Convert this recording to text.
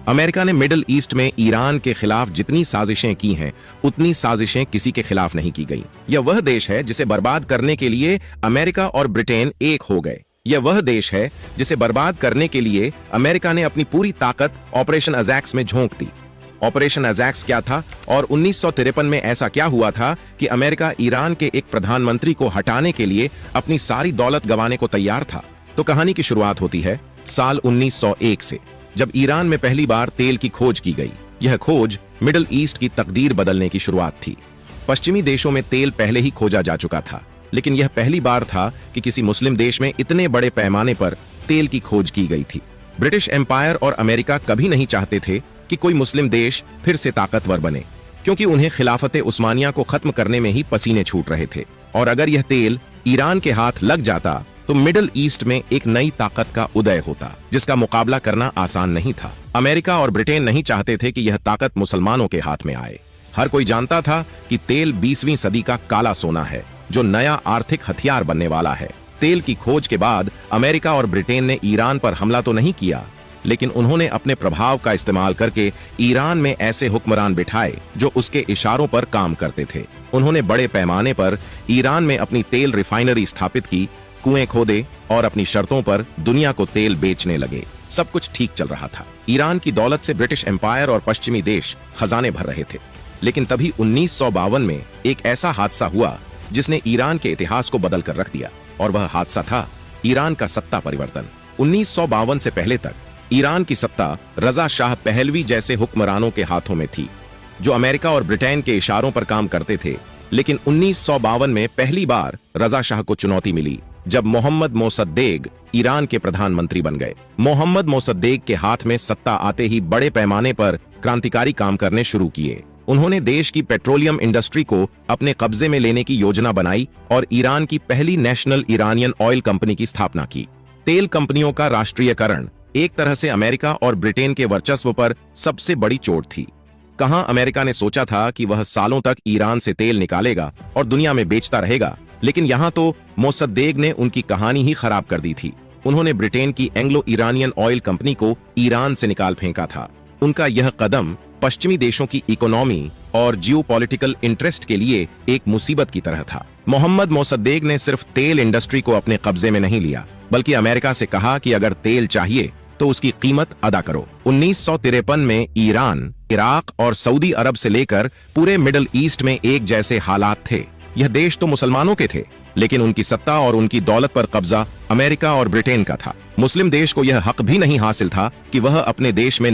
America ने middle east में Iran के खिलाफ जितनी साजिशें की हैं, उतनी साजिशें किसी के खिलाफ नहीं की गई। यह वह देश है जिसे बर्बाद करने के लिए अमेरिका और ब्रिटेन एक हो गए। यह वह देश है जिसे बर्बाद करने के लिए अमेरिका ने अपनी पूरी ताकत ऑपरेशन अजैक्स में झोंक दी। ऑपरेशन अजैक्स क्या था और 1953 में ऐसा क्या हुआ था कि अमेरिका ईरान के एक प्रधानमंत्री को हटाने के लिए अपनी सारी दौलत गंवाने को तैयार था? तो कहानी की शुरुआत होती है साल 1901 से, जब ईरान में पहली बार तेल की खोज की गई। यह खोज मिडिल ईस्ट की तकदीर बदलने की शुरुआत थी। पश्चिमी देशों में तेल पहले ही खोजा जा चुका था, लेकिन यह पहली बार था कि किसी मुस्लिम देश में इतने बड़े पैमाने पर तेल की खोज की गई थी। ब्रिटिश एम्पायर और अमेरिका कभी नहीं चाहते थे कि कोई मुस्लिम देश फिर से ताकतवर बने, क्योंकि उन्हें खिलाफत उस्मानिया को खत्म करने में ही पसीने छूट रहे थे। और अगर यह तेल ईरान के हाथ लग जाता तो मिडिल ईस्ट में एक नई ताकत का उदय होता, जिसका मुकाबला करना आसान नहीं था। अमेरिका और ब्रिटेन नहीं चाहते थे कि यह ताकत मुसलमानों के हाथ में आए। हर कोई जानता था कि तेल 20वीं सदी का काला सोना है, जो नया आर्थिक हथियार बनने वाला है। तेल की खोज के बाद अमेरिका और ब्रिटेन ने ईरान पर हमला तो नहीं किया, लेकिन उन्होंने अपने प्रभाव का इस्तेमाल करके ईरान में ऐसे हुक्मरान बिठाए जो उसके इशारों पर काम करते थे। उन्होंने बड़े पैमाने पर ईरान में अपनी तेल रिफाइनरी स्थापित की, कुएं खोदे और अपनी शर्तों पर दुनिया को तेल बेचने लगे। सब कुछ ठीक चल रहा था। ईरान की दौलत से ब्रिटिश एम्पायर और पश्चिमी देश खजाने भर रहे थे। लेकिन तभी 1952 में एक ऐसा हादसा हुआ जिसने ईरान के इतिहास को बदल कर रख दिया, और वह हादसा था ईरान का सत्ता परिवर्तन। 1952 से पहले तक ईरान की सत्ता रजा शाह पहलवी जैसे हुक्मरानों के हाथों में थी, जो अमेरिका और ब्रिटेन के इशारों पर काम करते थे। लेकिन 1952 में पहली बार रजा शाह को चुनौती मिली, जब मोहम्मद मोसद्देक ईरान के प्रधानमंत्री बन गए। मोहम्मद मोसद्देक के हाथ में सत्ता आते ही बड़े पैमाने पर क्रांतिकारी काम करने शुरू किए। उन्होंने देश की पेट्रोलियम इंडस्ट्री को अपने कब्जे में लेने की योजना बनाई और ईरान की पहली नेशनल ईरानियन ऑयल कंपनी की स्थापना की। तेल कंपनियों का राष्ट्रीयकरण एक तरह से अमेरिका और ब्रिटेन के वर्चस्व पर सबसे बड़ी चोट थी। कहां अमेरिका ने सोचा था कि वह सालों तक ईरान से तेल निकालेगा और दुनिया में बेचता रहेगा, लेकिन यहां तो मोसद्देक ने उनकी कहानी ही खराब कर दी थी। उन्होंने ब्रिटेन की एंग्लो ईरानियन ऑयल कंपनी को ईरान से निकाल फेंका था। उनका यह कदम पश्चिमी देशों की इकोनॉमी और जियोपॉलिटिकल इंटरेस्ट के लिए एक मुसीबत की तरह था। मोहम्मद मोसद्देक ने सिर्फ तेल इंडस्ट्री को अपने कब्जे में नहीं लिया, बल्कि अमेरिका से कहा कि अगर तेल चाहिए तो उसकी कीमत अदा करो। 1953 में ईरान, इराक और सऊदी अरब से लेकर पूरे मिडिल ईस्ट में एक जैसे हालात थे। यह देश तो मुसलमानों के थे, लेकिन उनकी सत्ता और उनकी दौलत पर कब्जा अमेरिका और ब्रिटेन का था। मुस्लिम देश को यह हक भी नहीं हासिल था कि वह अपने देश में